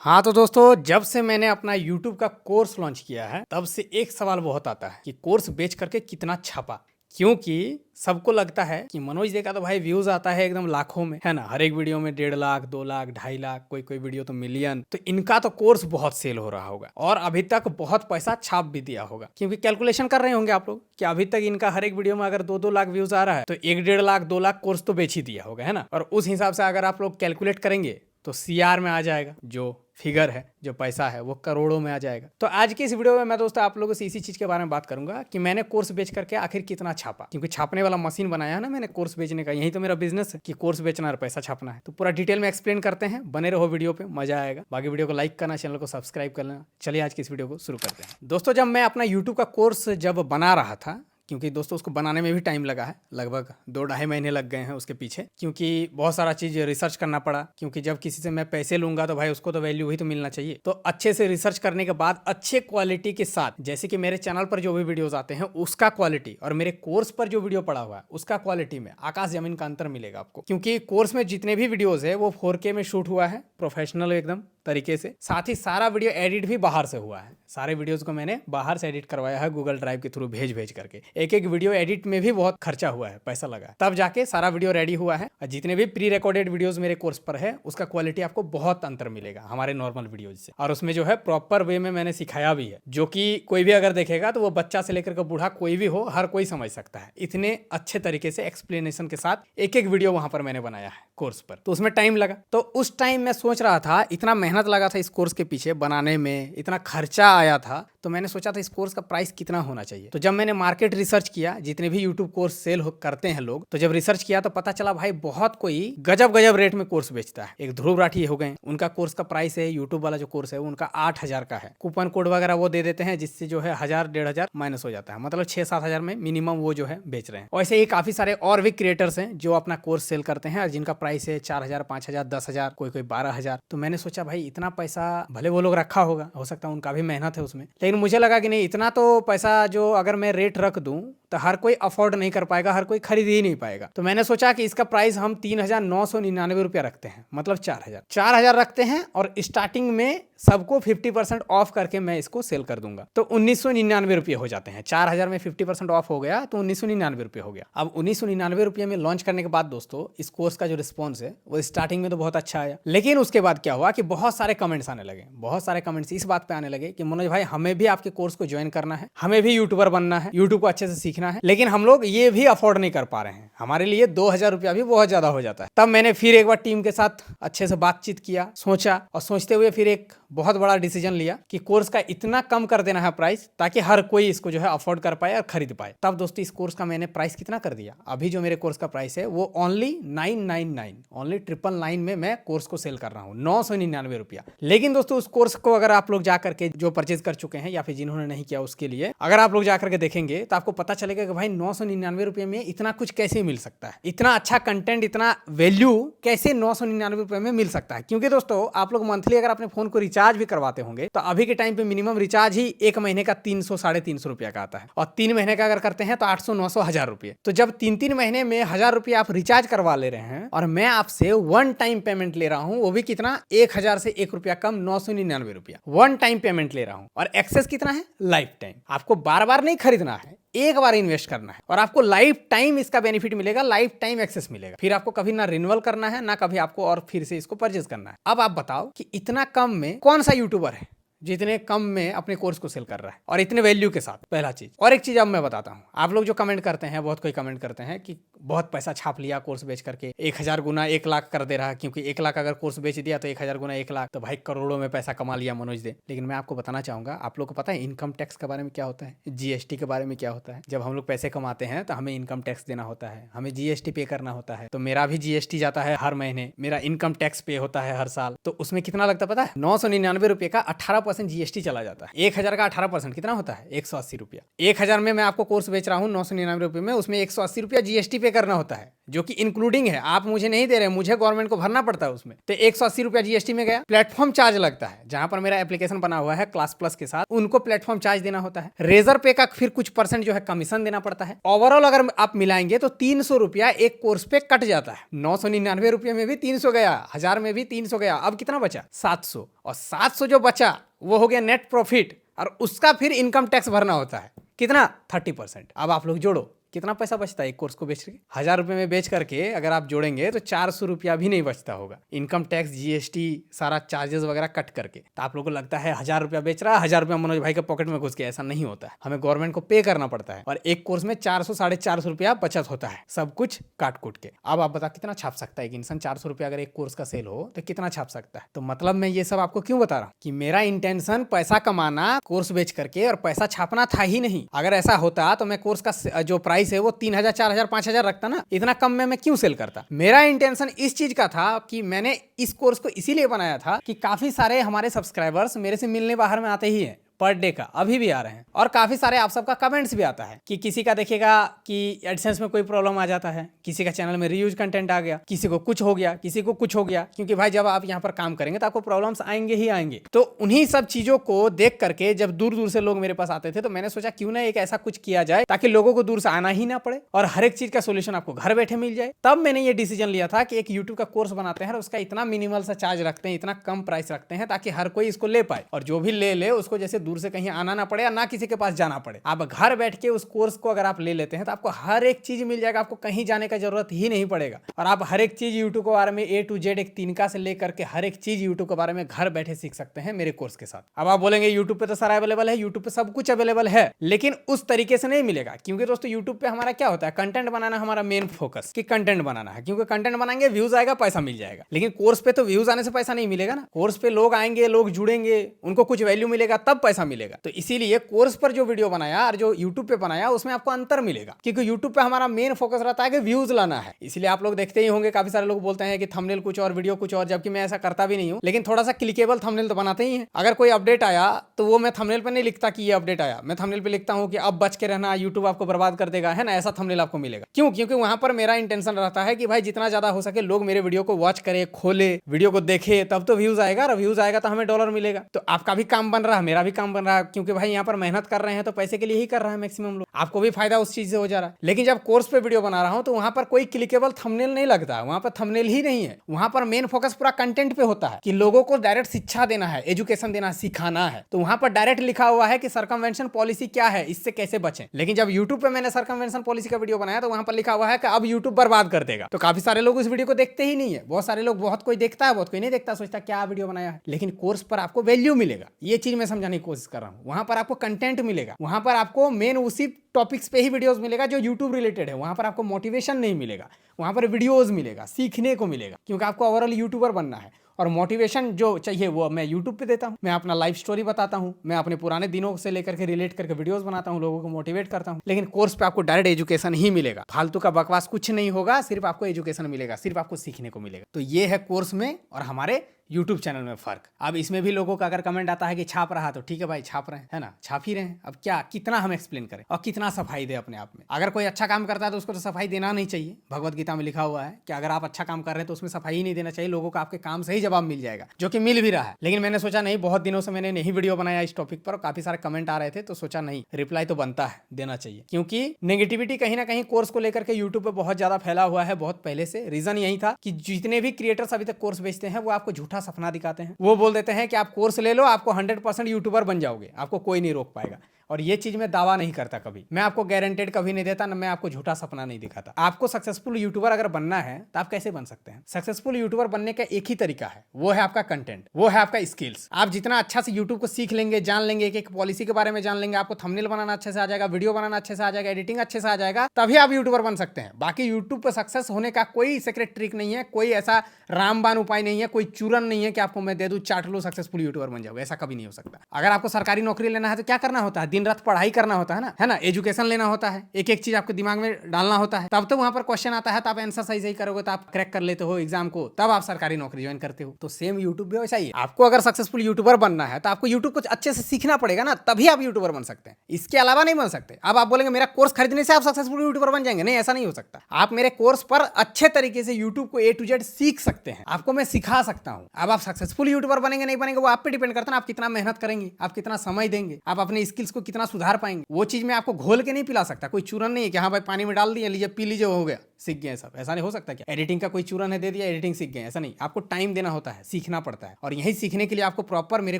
हाँ तो दोस्तों, जब से मैंने अपना YouTube का कोर्स लॉन्च किया है तब से एक सवाल बहुत आता है कि कोर्स बेच करके कितना छापा। क्योंकि सबको लगता है कि मनोज देखा तो भाई व्यूज आता है एकदम लाखों में, है ना। हर एक वीडियो में 1.5 लाख 2 लाख 2.5 लाख, कोई कोई वीडियो तो मिलियन। तो इनका तो कोर्स बहुत सेल हो रहा होगा और अभी तक बहुत पैसा छाप भी दिया होगा, क्योंकि कैलकुलेशन कर रहे होंगे आप लोग कि अभी तक इनका हर एक वीडियो में अगर 2-2 लाख व्यूज आ रहा है तो 1-1.5 लाख 2 लाख कोर्स तो बेच ही दिया होगा, है ना। और उस हिसाब से अगर आप लोग कैलकुलेट करेंगे तो सीआर में आ जाएगा, जो फिगर है, जो पैसा है वो करोड़ों में आ जाएगा। तो आज की इस वीडियो में मैं दोस्तों आप लोगों से इसी चीज के बारे में बात करूंगा कि मैंने कोर्स बेच करके आखिर कितना छापा। क्योंकि छापने वाला मशीन बनाया है ना मैंने कोर्स बेचने का, यही तो मेरा बिजनेस है कि कोर्स बेचना और पैसा छापना है। तो पूरा डिटेल में एक्सप्लेन करते हैं, बने रहो वीडियो पे, मजा आएगा। बाकी वीडियो को लाइक करना, चैनल को सब्सक्राइब करना। चलिए आज की इस वीडियो को शुरू करते हैं। दोस्तों, जब मैं अपना यूट्यूब का कोर्स जब बना रहा था, क्योंकि दोस्तों उसको बनाने में भी टाइम लगा है, लगभग 2-2.5 महीने लग गए हैं उसके पीछे, क्योंकि बहुत सारा चीज़ रिसर्च करना पड़ा। क्योंकि जब किसी से मैं पैसे लूंगा तो भाई उसको तो वैल्यू ही तो मिलना चाहिए। तो अच्छे से रिसर्च करने के बाद अच्छे क्वालिटी के साथ, जैसे कि मेरे चैनल पर जो भी वीडियोस आते हैं उसका क्वालिटी और मेरे कोर्स पर जो वीडियो पड़ा हुआ है उसका क्वालिटी में आकाश जमीन का अंतर मिलेगा आपको। क्योंकि कोर्स में जितने भी वीडियोज है वो 4K में शूट हुआ है, प्रोफेशनल एकदम तरीके से। साथ ही सारा वीडियो एडिट भी बाहर से हुआ है। सारे वीडियोस को मैंने बाहर से एडिट करवाया है, गूगल ड्राइव के थ्रू भेज भेज करके। एक एक वीडियो एडिट में भी बहुत खर्चा हुआ है, पैसा लगा है, तब जाके सारा वीडियो रेडी हुआ है। और जितने भी प्री रिकॉर्डेड वीडियोस मेरे कोर्स पर है उसका क्वालिटी आपको बहुत अंतर मिलेगा हमारे नॉर्मल वीडियोज से। और उसमें जो है प्रॉपर वे में मैंने सिखाया भी है, जो कि कोई भी अगर देखेगा तो वो बच्चा से लेकर के बूढ़ा कोई भी हो, हर कोई समझ सकता है। इतने अच्छे तरीके से एक्सप्लेनेशन के साथ एक एक वीडियो वहां पर मैंने बनाया है कोर्स पर। तो उसमें टाइम लगा। तो उस टाइम मैं सोच रहा था, इतना मेहनत लगा था इस कोर्स के पीछे बनाने में, इतना खर्चा आया था, तो मैंने सोचा था इस कोर्स का प्राइस कितना होना चाहिए। तो जब मैंने मार्केट रिसर्च किया, जितने भी यूट्यूब कोर्स सेल करते हैं लोग, तो जब रिसर्च किया तो पता चला भाई बहुत कोई गजब गजब रेट में कोर्स बेचता है। एक ध्रुव राठी हो गए, उनका कोर्स का प्राइस है, यूट्यूब वाला जो कोर्स है उनका 8,000 का है। कूपन कोड वगैरह वो दे देते हैं, जिससे जो है 1,000-1,500 माइनस हो जाता है, मतलब 6-7 हज़ार में मिनिमम वो जो है बेच रहे हैं। वैसे ही काफी सारे और भी क्रिएटर्स हैं जो अपना कोर्स सेल करते हैं और जिनका प्राइस है 4,000, 5,000, 10,000, कोई कोई 12,000। तो मैंने सोचा भाई इतना पैसा भले वो लोग रखा होगा, हो सकता है उनका भी मेहनत है उसमें, लेकिन मुझे लगा कि नहीं, इतना तो पैसा जो अगर मैं रेट रख दूं तो हर कोई अफोर्ड नहीं कर पाएगा, हर कोई खरीद ही नहीं पाएगा। तो मैंने सोचा कि इसका प्राइस हम 3,999 रुपया रखते हैं, मतलब 4,000 रखते हैं। और स्टार्टिंग में सबको 50% ऑफ करके मैं इसको सेल कर दूंगा, तो 1,999 रुपये हो जाते हैं। 4,000 में 50% ऑफ हो गया तो 1,999 रुपये हो गया। अब 1,999 रुपये में लॉन्च करने के बाद दोस्तों इस कोर्स का जो रिस्पॉन्स है वो स्टार्टिंग में तो बहुत अच्छा आया, लेकिन उसके बाद क्या हुआ कि बहुत सारे कमेंट्स आने लगे। बहुत सारे कमेंट्स इस बात पे आने लगे कि मनोज भाई हमें भी आपके कोर्स को ज्वाइन करना है, हमें भी यूट्यूबर बनना है, यूट्यूब को अच्छे से सीखना है, लेकिन हम लोग ये भी अफोर्ड नहीं कर पा रहे हैं, हमारे लिए 2,000 रुपया भी बहुत ज्यादा हो जाता है। तब मैंने फिर एक बार टीम के साथ अच्छे से बातचीत किया, सोचा, और सोचते हुए फिर एक बहुत बड़ा डिसीजन लिया कि कोर्स का इतना कम कर देना है प्राइस, ताकि हर कोई इसको जो है अफोर्ड कर पाए और खरीद पाए। तब दोस्तों इस कोर्स का मैंने प्राइस कितना कर दिया, अभी जो मेरे कोर्स का प्राइस है वो ओनली 999, ओनली 999 में मैं कोर्स को सेल कर रहा हूँ, 999 रुपया। लेकिन दोस्तों उस कोर्स को अगर आप लोग जाकर के जो परचेज कर चुके हैं या फिर जिन्होंने नहीं किया उसके लिए अगर आप लोग जाकर के देखेंगे तो आपको पता चलेगा कि भाई 999 रुपये में इतना कुछ कैसे मिल सकता है, इतना अच्छा कंटेंट, इतना वैल्यू कैसे 999 रुपये में मिल सकता है। क्योंकि दोस्तों आप लोग मंथली अगर अपने फोन को रिचार्ज भी करवाते होंगे तो अभी के टाइम पे मिनिमम रिचार्ज ही 1 महीने का 300-350 रुपया का आता है, और 3 महीने का अगर करते हैं तो 800-900 1,000 रुपये। तो जब 3-3 महीने में 1,000 रुपये आप रिचार्ज करवा ले रहे हैं और मैं आपसे वन टाइम पेमेंट ले रहा हूं, वो भी कितना, 1,000 से 1 रुपया कम, 999 रुपया वन टाइम पेमेंट ले रहा हूं। और एक्सेस कितना है, लाइफ टाइम। आपको बार बार नहीं खरीदना है, एक बार इन्वेस्ट करना है और आपको लाइफ टाइम इसका बेनिफिट मिलेगा, लाइफ टाइम एक्सेस मिलेगा। फिर आपको कभी ना रिन्यूअल करना है, ना कभी आपको और फिर से इसको परचेज करना है। अब आप बताओ कि इतना कम में कौन सा यूट्यूबर है जितने कम में अपने कोर्स को सेल कर रहा है और इतने वैल्यू के साथ। पहला चीज। और एक चीज अब मैं बताता हूँ, आप लोग जो कमेंट करते हैं, बहुत कोई कमेंट करते हैं कि बहुत पैसा छाप लिया कोर्स बेच करके, 1,000 गुना 1 लाख कर दे रहा है, क्योंकि 1 लाख अगर कोर्स बेच दिया तो 1,000 गुना 1 लाख, तो भाई करोड़ों में पैसा कमा लिया मनोज दे। लेकिन मैं आपको बताना चाहूंगा, आप लोग को पता है इनकम टैक्स के बारे में क्या होता है, जीएसटी के बारे में क्या होता है। जब हम लोग पैसे कमाते हैं तो हमें इनकम टैक्स देना होता है, हमें जीएसटी पे करना होता है। तो मेरा भी जीएसटी जाता है हर महीने, मेरा इनकम टैक्स पे होता है हर साल। तो उसमें कितना लगता है पता है, 999 रुपये का 18% जीएसटी चला जाता है। 1,000 का 18% कितना होता है, 180 रुपया। 1,000 में मैं आपको कोर्स बेच रहा हूँ 999 रुपये में, उसमें 180 रुपया जीएसटी पे करना होता है। जो कि इंक्लूडिंग है, आप मुझे नहीं दे रहे, मुझे गवर्नमेंट को भरना पड़ता है उसमें। तो 180 रुपया जीएसटी में गया। प्लेटफॉर्म चार्ज लगता है, जहां पर मेरा एप्लीकेशन बना हुआ है क्लास प्लस के साथ, उनको प्लेटफॉर्म चार्ज देना होता है। रेजर पे का फिर कुछ परसेंट जो है कमीशन देना पड़ता है। ओवरऑल अगर आप मिलाएंगे तो 300 रुपया एक कोर्स पे कट जाता है। 999 रुपये में भी 300 गया, 1000 में भी 300 गया, अब कितना बचा? 700। और 700 जो बचा वो हो गया नेट प्रॉफिट, और उसका फिर इनकम टैक्स भरना होता है। कितना? 30%। अब आप लोग जोड़ो कितना पैसा बचता है एक कोर्स को बेच के। 1000 रुपये में बेच करके अगर आप जोड़ेंगे तो 400 रुपया भी नहीं बचता होगा, इनकम टैक्स, जीएसटी, सारा चार्जेस वगैरह कट करके। तो आप लोगों को लगता है 1000 रुपया बेच रहा है, 1000 रुपया मनोज भाई के पॉकेट में घुस गया। ऐसा नहीं होता है, हमें गवर्नमेंट को पे करना पड़ता है, और एक कोर्स में 400 450 रुपया बचत होता है, सब कुछ काट कूट के। अब आप बता कितना छाप सकता है एक इंसान? 400 रुपया अगर एक कोर्स का सेल हो तो कितना छाप सकता है? तो मतलब मैं ये सब आपको क्यों बता रहा हूँ कि मेरा इंटेंशन पैसा कमाना कोर्स बेच करके और पैसा छापना था ही नहीं। अगर ऐसा होता तो मैं कोर्स का जो प्राइस है वो 3000 4000 5000 रखता ना, इतना कम में मैं क्यों सेल करता? मेरा इंटेंशन इस चीज का था कि मैंने इस कोर्स को इसीलिए बनाया था कि काफी सारे हमारे सब्सक्राइबर्स मेरे से मिलने बाहर में आते ही हैं, पर डे का अभी भी आ रहे हैं, और काफी सारे आप सबका कमेंट्स भी आता है कि किसी का देखिएगा कि एडसेंस में कोई प्रॉब्लम आ जाता है, किसी का चैनल में रीयूज कंटेंट आ गया, किसी को कुछ हो गया, किसी को कुछ हो गया। क्योंकि भाई जब आप यहाँ पर काम करेंगे तो आपको प्रॉब्लम्स आएंगे ही आएंगे। तो उन्हीं सब चीजों को देख करके जब दूर दूर से लोग मेरे पास आते थे तो मैंने सोचा क्यों ना एक ऐसा कुछ किया जाए ताकि लोगों को दूर से आना ही ना पड़े और हर एक चीज का सोल्यूशन आपको घर बैठे मिल जाए। तब मैंने ये डिसीजन लिया था कि एक यूट्यूब का कोर्स बनाते हैं और उसका इतना मिनिमल सा चार्ज रखते हैं, इतना कम प्राइस रखते हैं ताकि हर कोई इसको ले पाए, और जो भी ले उसको जैसे दूर से कहीं आना पड़े या ना किसी के पास जाना पड़े। आप घर बैठ के उस कोर्स को अगर आप ले लेते हैं तो आपको हर एक चीज मिल जाएगा, आपको कहीं जाने का जरूरत ही नहीं पड़ेगा, और आप हर एक चीज यूट्यूब के बारे में A to Z एक तिनका से लेकर के हर एक चीज यूट्यूब के बारे में घर बैठे सीख सकते हैं मेरे कोर्स के साथ। अब आप बोलेंगे यूट्यूब पे तो सारा अवेलेबल है, यूट्यूब पे सब कुछ अवेलेबल है, लेकिन उस तरीके से नहीं मिलेगा। क्योंकि दोस्तों यूट्यूब पे हमारा क्या होता है, कंटेंट बनाना हमारा मेन फोकस, कि कंटेंट बनाना है, क्योंकि कंटेंट बनाएंगे व्यूज आएगा, पैसा मिल जाएगा। लेकिन कोर्स पे तो व्यूज आने से पैसा नहीं मिलेगा ना, कोर्स पे लोग आएंगे, लोग जुड़ेंगे, उनको कुछ वैल्यू मिलेगा तब पैसा मिलेगा। तो इसीलिए कोर्स पर जो वीडियो बनाया और जो YouTube पे बनाया उसमें आपको अंतर मिलेगा, क्योंकि YouTube पे हमारा मेन फोकस रहता है कि व्यूज लाना है। इसलिए आप लोग देखते ही होंगे काफी सारे लोग बोलते हैं कि थंबनेल कुछ और वीडियो कुछ और, जबकि मैं ऐसा करता भी नहीं हूं, लेकिन थोड़ा सा क्लिकेबल थंबनेल तो बनाते ही हैं। अगर कोई अपडेट आया तो वो मैं थंबनेल पे नहीं लिखता कि ये अपडेट आया, मैं थंबनेल पे लिखता हूं कि अब बच के रहना, यूट्यूब आपको बर्बाद कर देगा, है ना, ऐसा थंबनेल आपको मिलेगा। क्यों? क्योंकि वहां पर मेरा इंटेंशन रहता है कि भाई जितना ज्यादा हो सके लोग मेरे वीडियो को वॉच करे, खोले, वीडियो को देखे, तब तो व्यूज आएगा, और व्यूज आएगा तो हमें डॉलर मिलेगा। तो आपका भी काम बन रहा है, मेरा भी काम बन रहा है, क्योंकि भाई यहाँ पर मेहनत कर रहे हैं तो पैसे के लिए ही कर रहा है मैक्सिमम लोग, आपको भी फायदा उस चीज से हो जा रहा है। लेकिन जब कोर्स पे वीडियो बना रहा हूं तो वहां पर कोई क्लिकेबल थंबनेल नहीं लगता, वहां पर थंबनेल ही नहीं है, वहां पर मेन फोकस पूरा कंटेंट पे होता है कि लोगों को डायरेक्ट शिक्षा देना है, एजुकेशन देना, सिखाना है। तो वहां पर डायरेक्ट लिखा हुआ है कि सर्कमवेंशन पॉलिसी क्या है, इससे कैसे बचें। लेकिन जब यूट्यूब पे मैंने सर्कमवेंशन पॉलिसी का वीडियो बनाया तो वहां पर लिखा हुआ है कि अब यूट्यूब बर्बाद कर देगा। तो काफी सारे लोग उस वीडियो को देखते ही नहीं है, बहुत सारे लोग, बहुत कोई देखता है, बहुत कोई नहीं देखता, सोचता क्या वीडियो बनाया है। लेकिन कोर्स पर आपको वैल्यू मिलेगा, ये चीज मैं समझाने की कोशिश कर रहा हूं। वहां पर आपको कंटेंट मिलेगा, वहां पर आपको मेन उसी टॉपिक्स पे ही वीडियोस मिलेगा जो यूट्यूब रिलेटेड है। वहां पर आपको मोटिवेशन नहीं मिलेगा, वहां पर वीडियोस मिलेगा, सीखने को मिलेगा, क्योंकि आपको ओवरऑल यूट्यूबर बनना है। और मोटिवेशन जो चाहिए वो मैं यूट्यूब पे देता हूँ, मैं अपना लाइफ स्टोरी बताता हूँ, मैं अपने पुराने दिनों से लेकर के रिलेट करके वीडियोस बनाता हूँ, लोगों को मोटिवेट करता हूँ। लेकिन कोर्स पे आपको डायरेक्ट एजुकेशन ही मिलेगा, फालतू का बकवास कुछ नहीं होगा, सिर्फ आपको एजुकेशन मिलेगा, सिर्फ आपको सीखने को मिलेगा। तो ये है कोर्स में और हमारे यूट्यूब चैनल में फर्क। अब इसमें भी लोगों का अगर कमेंट आता है कि छाप रहा, तो ठीक है भाई, छाप रहे हैं, है ना, छाप ही रहे हैं। अब क्या, कितना हम एक्सप्लेन करें और कितना सफाई दे अपने आप में। अगर कोई अच्छा काम करता है तो उसको तो सफाई देना नहीं चाहिए। भगवत गीता में लिखा हुआ है कि अगर आप अच्छा काम कर रहे हैं तो उसमें सफाई ही नहीं देना चाहिए, लोगों को आपके काम से ही जवाब मिल जाएगा, जो कि मिल भी रहा है। लेकिन मैंने सोचा नहीं, बहुत दिनों से मैंने नहीं वीडियो बनाया इस टॉपिक पर, काफी सारे कमेंट आ रहे थे, तो सोचा नहीं, रिप्लाई तो बनता है, देना चाहिए। क्योंकि नेगेटिविटी कहीं ना कहीं कोर्स को लेकर के यूट्यूब पे बहुत ज्यादा फैला हुआ है, बहुत पहले से। रीजन यही था कि जितने भी क्रिएटर्स अभी तक कोर्स बेचते हैं वो आपको झूठा सपना दिखाते हैं। वो बोल देते हैं कि आप कोर्स ले लो, आपको 100% यूट्यूबर बन जाओगे, आपको कोई नहीं रोक पाएगा। और ये चीज मैं दावा नहीं करता कभी, मैं आपको गारंटेड कभी नहीं देता, ना मैं आपको झूठा सपना नहीं दिखाता। आपको सक्सेसफुल यूट्यूबर अगर बनना है तो आप कैसे बन सकते हैं? सक्सेसफुल यूट्यूबर बनने का एक ही तरीका है, वो है आपका कंटेंट, वो है आपका स्किल्स। आप जितना अच्छा से यूट्यूब को सीख लेंगे, जान लेंगे, एक एक पॉलिसी के बारे में जान लेंगे, आपको थंबनेल बनाना अच्छे से आ जाएगा, वीडियो बनाना अच्छे से आ जाएगा, एडिटिंग अच्छे से आ जाएगा, तभी आप यूट्यूबर बन सकते हैं। बाकी यूट्यूब पर सक्सेस होने का कोई सीक्रेट ट्रिक नहीं है, कोई ऐसा रामबाण उपाय नहीं है, कोई चूरन नहीं है कि आपको मैं दे दूं, चाट लो, सक्सेसफुल यूट्यूबर बन जाओगे, ऐसा कभी नहीं हो सकता। अगर आपको सरकारी नौकरी लेना है तो क्या करना होता है? दिन रात पढ़ाई करना होता है ना, एजुकेशन लेना होता है, एक एक चीज आपके दिमाग में डालना होता है, तब तो वहां पर क्वेश्चन आता है, तो आप आंसर सही सही करोगे तो आप क्रैक कर लेते हो एग्जाम को, तब आप सरकारी नौकरी ज्वाइन करते हो। तो सेम यूट्यूब भी वैसा ही है। आपको अगर सक्सेसफुल यूट्यूबर बनना है तो आपको यूट्यूब कुछ अच्छे से सीखना पड़ेगा ना, तभी आप यूट्यूबर बन सकते हैं, इसके अलावा नहीं बन सकते। अब आप बोलेंगे मेरा कोर्स खरीदने से आप सक्सेसफुल यूट्यूबर बन जाएंगे, नहीं, ऐसा नहीं हो सकता। आप मेरे कोर्स पर अच्छे तरीके से यूट्यूब को A to Z सीख सकते हैं, आपको मैं सिखा सकता हूं। अब आप सक्सेसफुल यूट्यूबर बनेंगे नहीं बनेंगे वो आप पे डिपेंड करता है ना, आप कितना मेहनत करेंगे, आप कितना समय देंगे, आप अपने स्किल्स को कितना सुधार पाएंगे। वो चीज मैं आपको घोल के नहीं पिला सकता, कोई चूरन नहीं है कि हाँ भाई पानी में डाल दिया, लीजिए पी लीजिए, हो गया, सीख गए सब, ऐसा नहीं हो सकता। क्या एडिटिंग का कोई चूरन है, दे दिया एडिटिंग सीख गए, ऐसा नहीं। आपको टाइम देना होता है, सीखना पड़ता है, और यही सीखने के लिए आपको प्रॉपर मेरे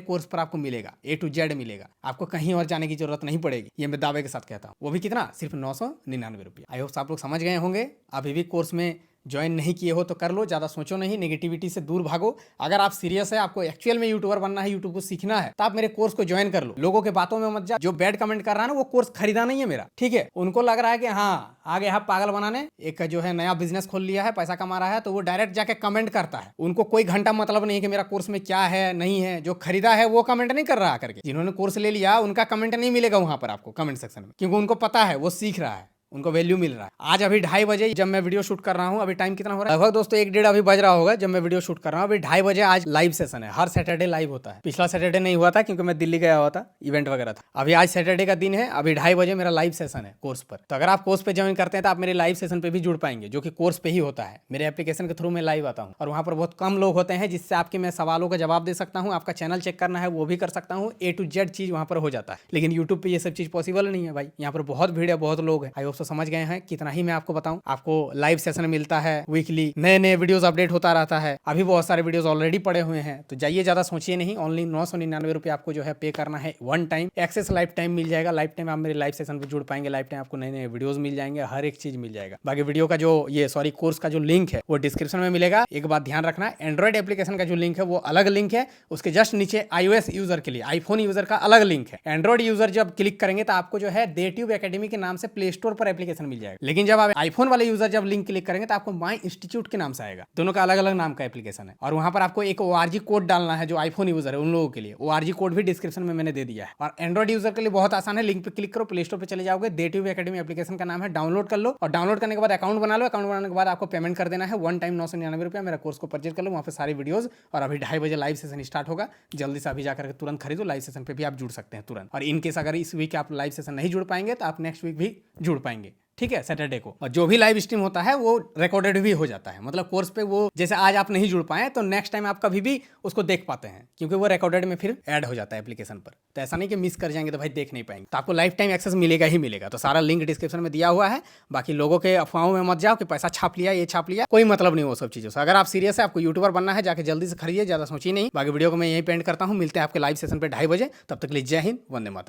कोर्स पर आपको मिलेगा, A to Z मिलेगा, आपको कहीं और जाने की जरूरत नहीं पड़ेगी, ये मैं दावे के साथ कहता हूँ। वो भी कितना, सिर्फ 999 रुपया। आई होप आप लोग समझ गए होंगे। अभी भी कोर्स में ज्वाइन नहीं किए हो तो कर लो, ज़्यादा सोचो नहीं, नेगेटिविटी से दूर भागो। अगर आप सीरियस है, आपको एक्चुअल में यूट्यूबर बनना है, यूट्यूब को सीखना है, तो आप मेरे कोर्स को ज्वाइन कर लो। लोगों के बातों में मत जा, जो बैड कमेंट कर रहा है ना वो कोर्स खरीदा नहीं है मेरा, ठीक है। उनको लग रहा है कि हाँ आगे आप पागल बनाने एक जो है नया बिजनेस खोल लिया है, पैसा कमा रहा है, तो वो डायरेक्ट जाके कमेंट करता है। उनको कोई घंटा मतलब नहीं है कि मेरा कोर्स में क्या है नहीं है। जो खरीदा है वो कमेंट नहीं कर रहा करके, जिन्होंने कोर्स ले लिया उनका कमेंट नहीं मिलेगा वहां पर आपको कमेंट सेक्शन में, क्योंकि उनको पता है वो सीख रहा है, उनको वैल्यू मिल रहा है। आज अभी 2:30 बजे जब मैं वीडियो शूट कर रहा हूँ, अभी टाइम कितना हो रहा है, लगभग दोस्तों 1-1:30 अभी बज रहा होगा जब मैं वीडियो शूट कर रहा हूँ। अभी 2:30 बजे आज लाइव सेशन है, हर सैटरडे लाइव होता है। पिछला सैटरडे नहीं हुआ था क्योंकि मैं दिल्ली गया हुआ था, इवेंट वगैरह था। अभी आज सैटरडे का दिन है, अभी 2:30 बजे मेरा लाइव सेशन है कोर्स पर। तो अगर आप कोर्स पे ज्वाइन करते हैं तो आप मेरे लाइव सेशन पे भी जुड़ पाएंगे, जो कि कोर्स पे ही होता है। मेरे एप्लीकेशन के थ्रू मैं लाइव आता हूँ, और वहाँ पर बहुत कम लोग होते हैं जिससे आपके मैं सवालों का जवाब दे सकता हूँ, आपका चैनल चेक करना है वो भी कर सकता हूँ, A to Z चीज वहाँ पर हो जाता है। लेकिन यूट्यूब पे ये सब चीज पॉसिबल नहीं है भाई, यहाँ पर बहुत भीड़ है, बहुत लोग हैं। आई होप समझ गए हैं। कितना ही मैं आपको बताऊं, आपको लाइव सेशन मिलता है वीकली, नए नए वीडियोस अपडेट होता रहता है। अभी बहुत सारे वीडियोस ऑलरेडी पड़े हुए हैं, तो जाइए, ज्यादा सोचिए नहीं। ओनली 999 रुपये आपको जो है पे करना है, one time access, lifetime मिल जाएगा। लाइफ टाइम आप मेरे लाइव सेशन पे जुड़ पाएंगे, लाइफ टाइम आपको नए नए वीडियोस मिल जाएंगे, हर एक चीज मिल जाएगा। बाकी वीडियो का जो कोर्स का जो लिंक है वो डिस्क्रिप्शन में मिलेगा। एक बात ध्यान रखना, एंड्रॉइड एप्लीकेशन का जो लिंक है वो अलग लिंक है, उसके जस्ट नीचे iOS यूजर के लिए, आईफोन यूजर का अलग लिंक है। एंड्रॉइड यूजर जब क्लिक करेंगे तो आपको जो है देट्यूब एकेडमी के नाम से प्ले स्टोर पर एप्लीकेशन मिल जाएगा। लेकिन जब आप आईफोन वाले यूजर जब लिंक क्लिक करेंगे तो आपको माई इंस्टीट्यूट के नाम से आएगा। दोनों का अलग अलग नाम का एप्लीकेशन है, और वहां पर आपको एक ORG कोड डालना है। जो आईफोन यूजर है उन लोगों के लिए ORG कोड भी डिस्क्रिप्शन में मैंने दे दिया है। और एंड्रॉइड यूजर के लिए बहुत आसान है, लिंक पे क्लिक करो, प्ले स्टोर पे चले जाओगे, देट्यूब एकेडमी एप्लीकेशन का नाम है, डाउनलोड कर लो, और डाउनलोड करने के बाद अकाउंट बना लो। अकाउंट बनाने के बाद आपको पेमेंट कर देना है, वन टाइम 999 रुपया। मेरा कोर्स को परचेज कर लो, वहाँ पे सारी वीडियोस। और अभी 2:30 बजे लाइव सेशन स्टार्ट होगा, जल्दी से अभी जाकर तुरंत खरीदो। लाइव सेशन पे भी आप जुड़ सकते हैं तुरंत। और इनकेस अगर इस वीक आप लाइव सेशन नहीं जुड़ पाएंगे तो आप नेक्स्ट वीक भी जुड़ पाएंगे, ठीक है, सैटरडे को। और जो भी लाइव स्ट्रीम होता है वो रिकॉर्डेड भी हो जाता है, मतलब कोर्स पे वो जैसे आज आप नहीं जुड़ पाए तो नेक्स्ट टाइम आप कभी भी उसको देख पाते हैं, क्योंकि वो रिकॉर्डेड में फिर ऐड हो जाता है एप्लीकेशन पर। तो ऐसा नहीं कि मिस कर जाएंगे तो भाई देख नहीं पाएंगे, तो आपको लाइफ टाइम एक्सेस मिलेगा ही मिलेगा। तो सारा लिंक डिस्क्रिप्शन में दिया हुआ है। बाकी लोगों के अफवाहों में मत जाओ कि पैसा छाप लिया, ये छाप लिया, कोई मतलब नहीं वो सब चीजों से। अगर आप सीरियस है, आपको यूट्यूबर बनना है, जाके जल्दी से खरीदिए, ज्यादा सोचिए नहीं। बाकी वीडियो को मैं यहीं पेंड करता हूँ, मिलते हैं आपके लाइव सेशन पे 2:30 बजे। तब तक के लिए जय हिंद, वंदे मातरम।